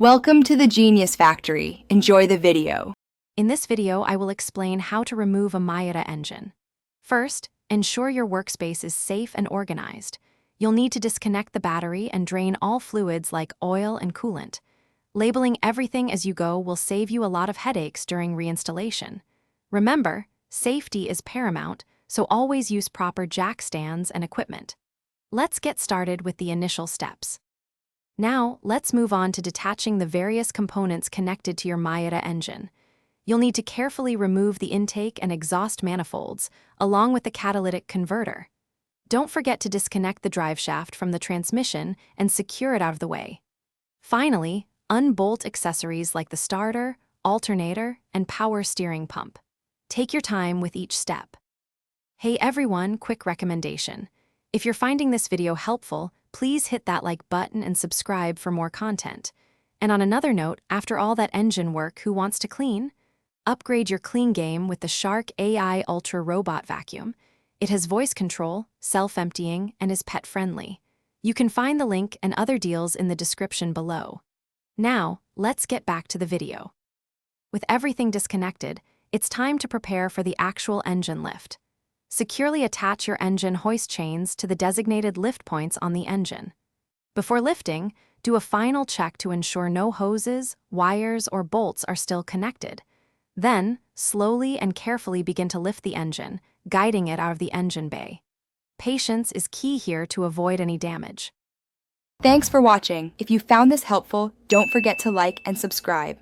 Welcome to the Genius Factory. Enjoy the video. In this video, I will explain how to remove a Miata engine. First, ensure your workspace is safe and organized. You'll need to disconnect the battery and drain all fluids like oil and coolant. Labeling everything as you go will save you a lot of headaches during reinstallation. Remember, safety is paramount, so always use proper jack stands and equipment. Let's get started with the initial steps. Now, let's move on to detaching the various components connected to your Miata engine. You'll need to carefully remove the intake and exhaust manifolds, along with the catalytic converter. Don't forget to disconnect the driveshaft from the transmission and secure it out of the way. Finally, unbolt accessories like the starter, alternator, and power steering pump. Take your time with each step. Hey everyone, quick recommendation. If you're finding this video helpful, please hit that like button and subscribe for more content. And on another note, after all that engine work, who wants to clean? Upgrade your clean game with the Shark AI Ultra Robot Vacuum. It has voice control, self-emptying, and is pet-friendly. You can find the link and other deals in the description below. Now, let's get back to the video. With everything disconnected, it's time to prepare for the actual engine lift. Securely attach your engine hoist chains to the designated lift points on the engine. Before lifting, do a final check to ensure no hoses, wires, or bolts are still connected. Then, slowly and carefully begin to lift the engine, guiding it out of the engine bay. Patience is key here to avoid any damage. Thanks for watching. If you found this helpful, don't forget to like and subscribe.